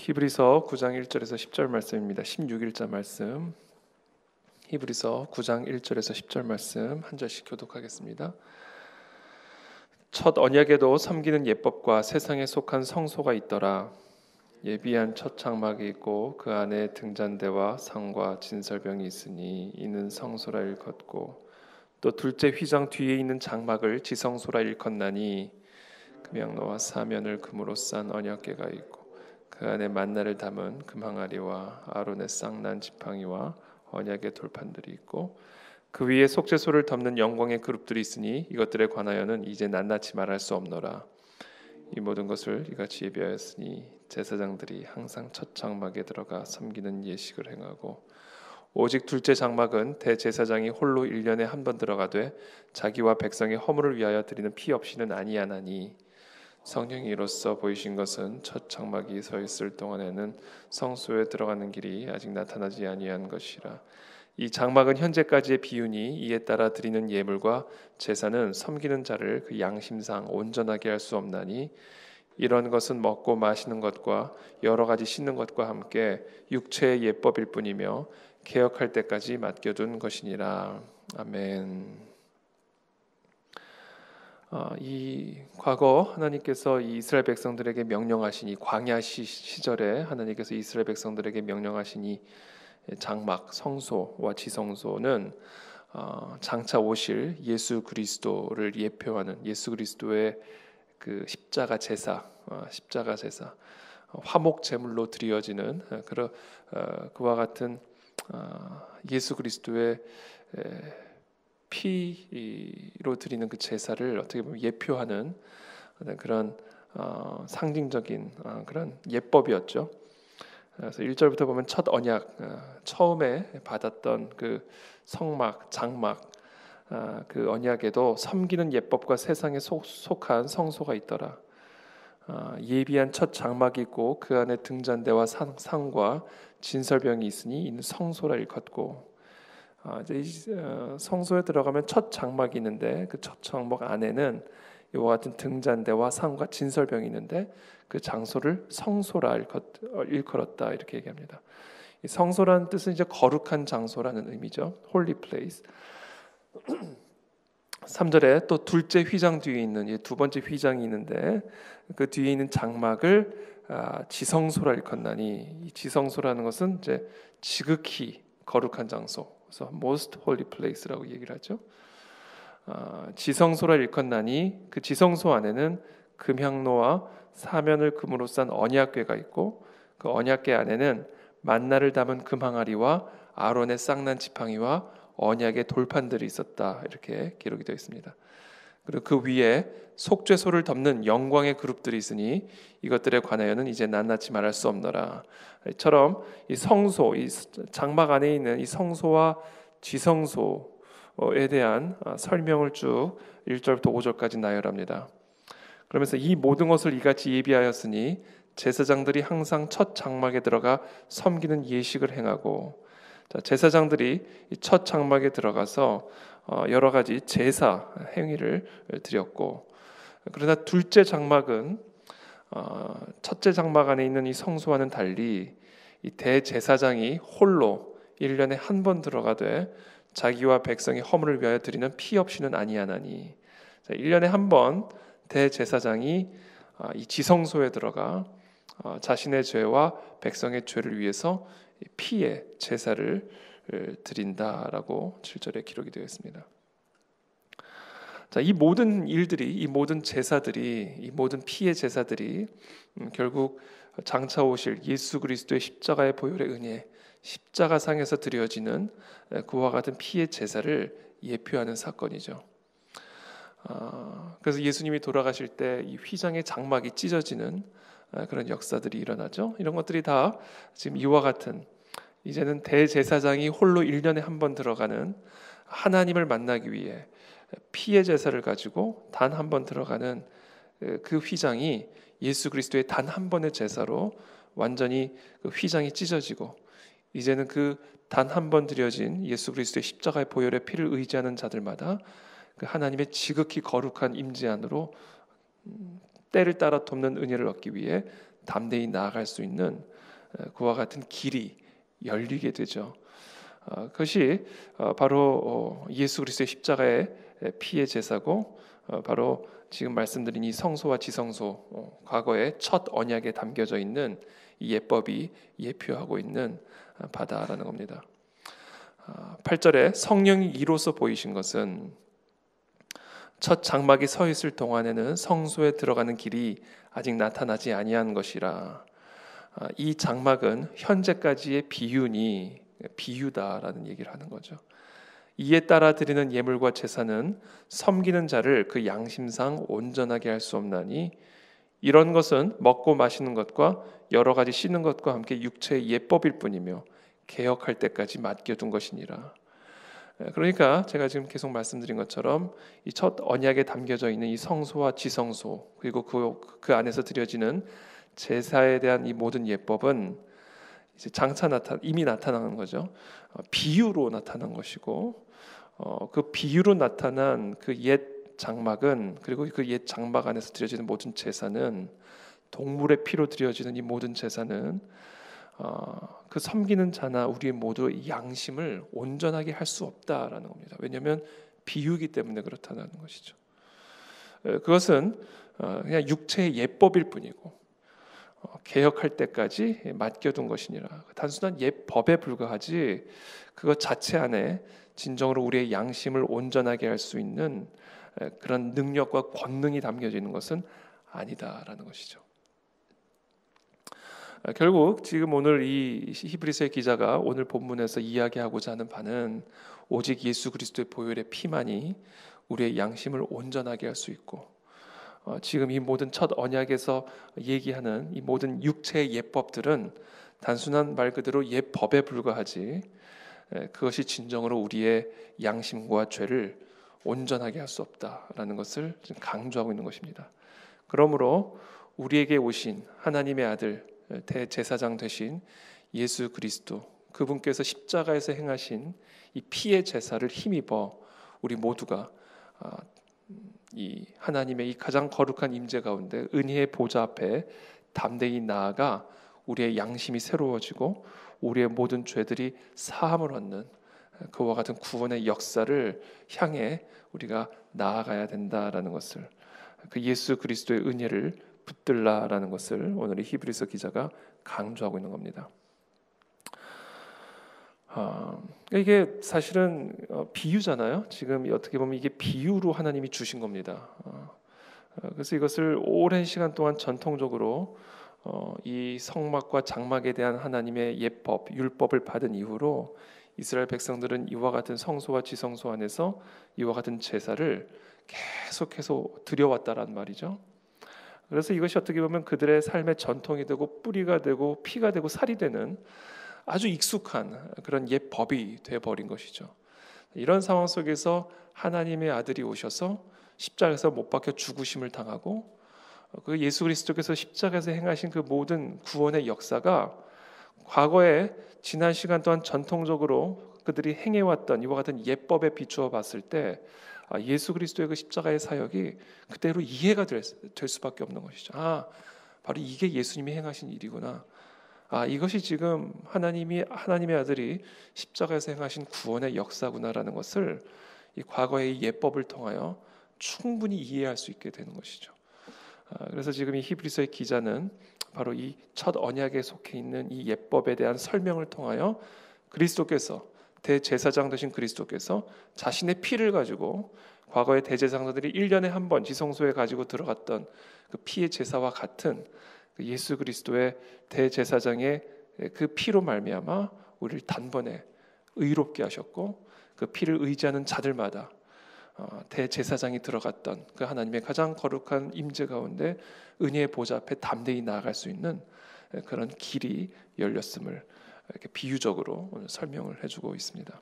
히브리서 9장 1절에서 10절 말씀입니다. 16일자 말씀. 히브리서 9장 1절에서 10절 말씀 한 절씩 교독하겠습니다. 첫 언약에도 섬기는 예법과 세상에 속한 성소가 있더라. 예비한 첫 장막이 있고 그 안에 등잔대와 상과 진설병이 있으니 이는 성소라 일컫고 또 둘째 휘장 뒤에 있는 장막을 지성소라 일컫나니 금양로와 사면을 금으로 싼 언약궤가 있고 그 안에 만나를 담은 금항아리와 아론의 쌍난 지팡이와 언약의 돌판들이 있고 그 위에 속죄소를 덮는 영광의 그룹들이 있으니 이것들에 관하여는 이제 낱낱이 말할 수 없노라. 이 모든 것을 이같이 예비하였으니 제사장들이 항상 첫 장막에 들어가 섬기는 예식을 행하고 오직 둘째 장막은 대제사장이 홀로 1년에 한 번 들어가되 자기와 백성의 허물을 위하여 드리는 피 없이는 아니하나니 성령이 이로써 보이신 것은 첫 장막이 서 있을 동안에는 성소에 들어가는 길이 아직 나타나지 아니한 것이라. 이 장막은 현재까지의 비유니 이에 따라 드리는 예물과 제사는 섬기는 자를 그 양심상 온전하게 할 수 없나니 이런 것은 먹고 마시는 것과 여러 가지 씻는 것과 함께 육체의 예법일 뿐이며 개혁할 때까지 맡겨둔 것이니라. 아멘. 이 과거 하나님께서 이 이스라엘 백성들에게 명령하신 이 광야 시절에 하나님께서 이스라엘 백성들에게 명령하신 이 장막 성소와 지성소는 장차 오실 예수 그리스도를 예표하는 예수 그리스도의 그 십자가 제사 화목 제물로 드려지는 그와 같은 예수 그리스도의 피로 드리는 그 제사를 어떻게 보면 예표하는 그런 상징적인 그런 예법이었죠. 그래서 1절부터 보면 첫 언약, 처음에 받았던 그 성막, 장막, 그 언약에도 섬기는 예법과 세상에 속한 성소가 있더라. 예비한 첫 장막이 있고 그 안에 등잔대와 상과 진설병이 있으니 이는 성소라 일컫고 이제 성소에 들어가면 첫 장막이 있는데 그 첫 장막 안에는 이와 같은 등잔대와 상과 진설병이 있는데 그 장소를 성소라 일컬었다 이렇게 얘기합니다. 이 성소라는 뜻은 이제 거룩한 장소라는 의미죠. Holy place. 3절에 또 둘째 휘장 뒤에 있는 두 번째 휘장이 있는데 그 뒤에 있는 장막을 지성소라 일컫나니 이 지성소라는 것은 이제 지극히 거룩한 장소, 그래서 most holy place라고 얘기를 하죠. 지성소라 일컫나니 그 지성소 안에는 금향로와 사면을 금으로 싼 언약궤가 있고 그 언약궤 안에는 만나를 담은 금항아리와 아론의 쌍난 지팡이와 언약의 돌판들이 있었다 이렇게 기록이 되어 있습니다. 그리고 그 위에 속죄소를 덮는 영광의 그룹들이 있으니 이것들에 관하여는 이제 낱낱이 말할 수 없노라. 이처럼 이 성소, 이 장막 안에 있는 이 성소와 지성소에 대한 설명을 쭉 1절부터 5절까지 나열합니다. 그러면서 이 모든 것을 이같이 예비하였으니 제사장들이 항상 첫 장막에 들어가 섬기는 예식을 행하고, 제사장들이 첫 장막에 들어가서 여러 가지 제사 행위를 드렸고, 그러나 둘째 장막은 첫째 장막 안에 있는 이 성소와는 달리 이 대제사장이 홀로 1년에 한 번 들어가되 자기와 백성의 허물을 위하여 드리는 피 없이는 아니하나니, 1년에 한 번 대제사장이 이 지성소에 들어가 자신의 죄와 백성의 죄를 위해서 피의 제사를 드린다라고 7절에 기록이 되어 있습니다. 자, 이 모든 일들이, 이 모든 제사들이, 이 모든 피의 제사들이 결국 장차 오실 예수 그리스도의 십자가의 보혈의 은혜, 십자가상에서 드려지는 그와 같은 피의 제사를 예표하는 사건이죠. 그래서 예수님이 돌아가실 때 이 휘장의 장막이 찢어지는 그런 역사들이 일어나죠. 이런 것들이 다 지금 이와 같은, 이제는 대제사장이 홀로 1년에 한 번 들어가는 하나님을 만나기 위해 피의 제사를 가지고 단 한 번 들어가는 그 휘장이 예수 그리스도의 단 한 번의 제사로 완전히 그 휘장이 찢어지고, 이제는 그 단 한 번 드려진 예수 그리스도의 십자가의 보혈의 피를 의지하는 자들마다 그 하나님의 지극히 거룩한 임재 안으로 때를 따라 돕는 은혜를 얻기 위해 담대히 나아갈 수 있는 그와 같은 길이 열리게 되죠. 그것이 바로 예수 그리스도의 십자가의 피의 제사고, 바로 지금 말씀드린 이 성소와 지성소, 과거의 첫 언약에 담겨져 있는 이 예법이 예표하고 있는 바다라는 겁니다. 8절에 성령이 이로써 보이신 것은 첫 장막이 서 있을 동안에는 성소에 들어가는 길이 아직 나타나지 아니한 것이라. 이 장막은 현재까지의 비유다라는 얘기를 하는 거죠. 이에 따라 드리는 예물과 제사는 섬기는 자를 그 양심상 온전하게 할 수 없나니 이런 것은 먹고 마시는 것과 여러 가지 씻는 것과 함께 육체의 예법일 뿐이며 개혁할 때까지 맡겨둔 것이니라. 그러니까 제가 지금 계속 말씀드린 것처럼 이 첫 언약에 담겨져 있는 이 성소와 지성소, 그리고 그 안에서 드려지는 제사에 대한 이 모든 예법은 이제 이미 나타나는 거죠. 비유로 나타난 것이고, 그 비유로 나타난 그 옛 장막은, 그리고 그 옛 장막 안에서 드려지는 모든 제사는, 동물의 피로 드려지는 이 모든 제사는 그 섬기는 자나 우리 모두 양심을 온전하게 할 수 없다라는 겁니다. 왜냐하면 비유이기 때문에 그렇다는 것이죠. 그것은 그냥 육체의 예법일 뿐이고 개혁할 때까지 맡겨둔 것이니라. 단순한 예법에 불과하지 그것 자체 안에 진정으로 우리의 양심을 온전하게 할 수 있는 그런 능력과 권능이 담겨져 있는 것은 아니다라는 것이죠. 결국 지금 오늘 이 히브리서의 기자가 오늘 본문에서 이야기하고자 하는 바는 오직 예수 그리스도의 보혈의 피만이 우리의 양심을 온전하게 할 수 있고, 지금 이 모든 첫 언약에서 얘기하는 이 모든 육체의 예법들은 단순한 말 그대로 예법에 불과하지 그것이 진정으로 우리의 양심과 죄를 온전하게 할 수 없다라는 것을 지금 강조하고 있는 것입니다. 그러므로 우리에게 오신 하나님의 아들 대제사장 되신 예수 그리스도, 그분께서 십자가에서 행하신 이 피의 제사를 힘입어 우리 모두가 이 하나님의 이 가장 거룩한 임재 가운데 은혜의 보좌 앞에 담대히 나아가 우리의 양심이 새로워지고 우리의 모든 죄들이 사함을 얻는 그와 같은 구원의 역사를 향해 우리가 나아가야 된다라는 것을, 그 예수 그리스도의 은혜를 붙들라라는 것을 오늘 이 히브리서 기자가 강조하고 있는 겁니다. 이게 사실은 비유잖아요. 지금 어떻게 보면 이게 비유로 하나님이 주신 겁니다. 그래서 이것을 오랜 시간 동안 전통적으로 이 성막과 장막에 대한 하나님의 예법, 율법을 받은 이후로 이스라엘 백성들은 이와 같은 성소와 지성소 안에서 이와 같은 제사를 계속해서 드려왔다란 말이죠. 그래서 이것이 어떻게 보면 그들의 삶의 전통이 되고 뿌리가 되고 피가 되고 살이 되는 아주 익숙한 그런 예법이 되어버린 것이죠. 이런 상황 속에서 하나님의 아들이 오셔서 십자가에서 못 박혀 죽으심을 당하고, 그 예수 그리스도께서 십자가에서 행하신 그 모든 구원의 역사가 과거에 지난 시간 동안 전통적으로 그들이 행해왔던 이와 같은 예법에 비추어 봤을 때 예수 그리스도의 그 십자가의 사역이 그대로 이해가 될 수밖에 없는 것이죠. 바로 이게 예수님이 행하신 일이구나. 이것이 지금 하나님의 아들이 십자가에서 행하신 구원의 역사구나라는 것을 이 과거의 예법을 통하여 충분히 이해할 수 있게 되는 것이죠. 그래서 지금 이 히브리서의 기자는 바로 이 첫 언약에 속해 있는 이 예법에 대한 설명을 통하여 그리스도께서, 대제사장 되신 그리스도께서 자신의 피를 가지고 과거의 대제사장들이 1년에 한 번 지성소에 가지고 들어갔던 그 피의 제사와 같은 그 예수 그리스도의 대제사장의 그 피로 말미암아 우리를 단번에 의롭게 하셨고, 그 피를 의지하는 자들마다 대제사장이 들어갔던 그 하나님의 가장 거룩한 임재 가운데 은혜의 보좌 앞에 담대히 나아갈 수 있는 그런 길이 열렸음을 이렇게 비유적으로 오늘 설명을 해주고 있습니다.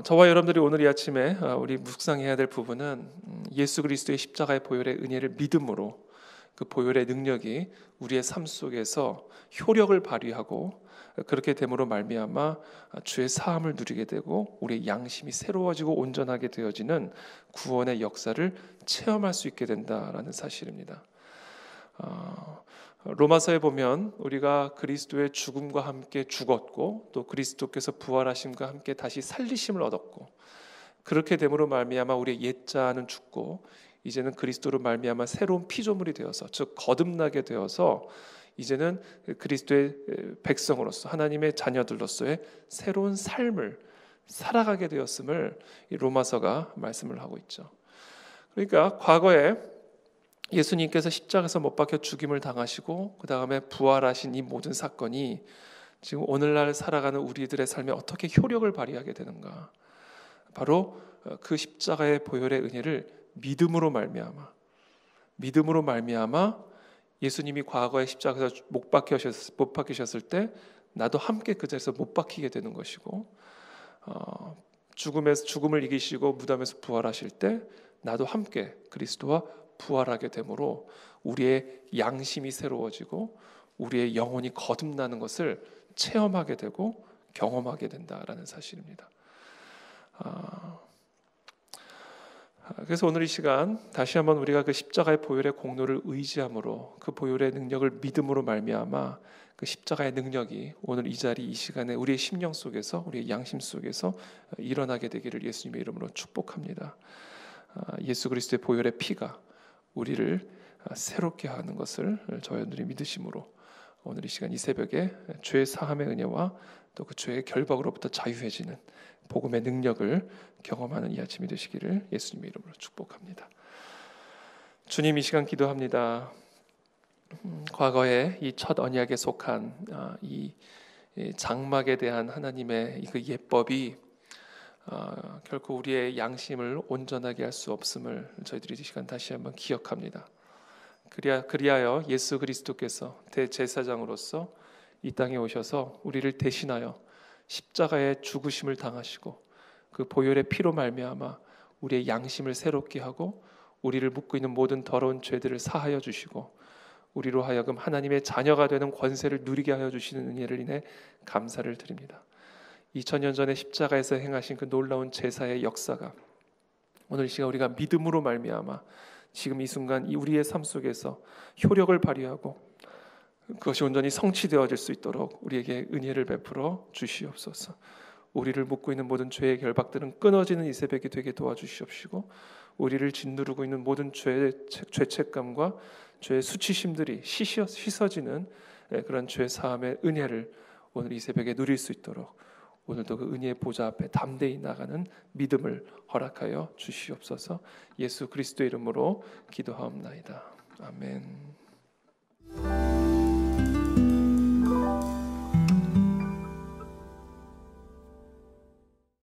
저와 여러분들이 오늘 이 아침에 우리 묵상해야 될 부분은 예수 그리스도의 십자가의 보혈의 은혜를 믿음으로 그 보혈의 능력이 우리의 삶 속에서 효력을 발휘하고, 그렇게 됨으로 말미암아 주의 사함을 누리게 되고 우리의 양심이 새로워지고 온전하게 되어지는 구원의 역사를 체험할 수 있게 된다라는 사실입니다. 로마서에 보면 우리가 그리스도의 죽음과 함께 죽었고 또 그리스도께서 부활하심과 함께 다시 살리심을 얻었고 그렇게 됨으로 말미암아 우리의 옛자는 죽고 이제는 그리스도로 말미암아 새로운 피조물이 되어서 즉 거듭나게 되어서 이제는 그리스도의 백성으로서 하나님의 자녀들로서의 새로운 삶을 살아가게 되었음을 이 로마서가 말씀을 하고 있죠. 그러니까 과거에 예수님께서 십자가에서 못 박혀 죽임을 당하시고 그 다음에 부활하신 이 모든 사건이 지금 오늘날 살아가는 우리들의 삶에 어떻게 효력을 발휘하게 되는가? 바로 그 십자가의 보혈의 은혜를 믿음으로 말미암아 예수님이 과거에 십자가에서 못 박히셨을 때 나도 함께 그 자리에서 못 박히게 되는 것이고 죽음을 이기시고 무덤에서 부활하실 때 나도 함께 그리스도와 부활하게 되므로 우리의 양심이 새로워지고 우리의 영혼이 거듭나는 것을 체험하게 되고 경험하게 된다라는 사실입니다. 그래서 오늘 이 시간 다시 한번 우리가 그 십자가의 보혈의 공로를 의지함으로 그 보혈의 능력을 믿음으로 말미암아 그 십자가의 능력이 오늘 이 자리 이 시간에 우리의 심령 속에서 우리의 양심 속에서 일어나게 되기를 예수님의 이름으로 축복합니다. 예수 그리스도의 보혈의 피가 우리를 새롭게 하는 것을 저희 여러분들이 믿으심으로 오늘 이 시간 이 새벽에 죄 사함의 은혜와 또 그 죄의 결박으로부터 자유해지는 복음의 능력을 경험하는 이 아침이 되시기를 예수님의 이름으로 축복합니다. 주님, 이 시간 기도합니다. 과거에 이 첫 언약에 속한 이 장막에 대한 하나님의 그 예법이 결코 우리의 양심을 온전하게 할 수 없음을 저희들이 이 시간 다시 한번 기억합니다. 그리하여 예수 그리스도께서 대제사장으로서 이 땅에 오셔서 우리를 대신하여 십자가의 죽으심을 당하시고 그 보혈의 피로 말미암아 우리의 양심을 새롭게 하고 우리를 묶고 있는 모든 더러운 죄들을 사하여 주시고 우리로 하여금 하나님의 자녀가 되는 권세를 누리게 하여 주시는 은혜를 인해 감사를 드립니다. 2000년 전에 십자가에서 행하신 그 놀라운 제사의 역사가 오늘 이 시간 우리가 믿음으로 말미암아 지금 이 순간 우리의 삶 속에서 효력을 발휘하고 그것이 온전히 성취되어질 수 있도록 우리에게 은혜를 베풀어 주시옵소서. 우리를 묶고 있는 모든 죄의 결박들은 끊어지는 이 새벽이 되게 도와주시옵시고 우리를 짓누르고 있는 모든 죄책감과 죄의 수치심들이 씻어지는 그런 죄 사함의 은혜를 오늘 이 새벽에 누릴 수 있도록 오늘도 그 은혜의 보좌 앞에 담대히 나가는 믿음을 허락하여 주시옵소서. 예수 그리스도의 이름으로 기도하옵나이다. 아멘.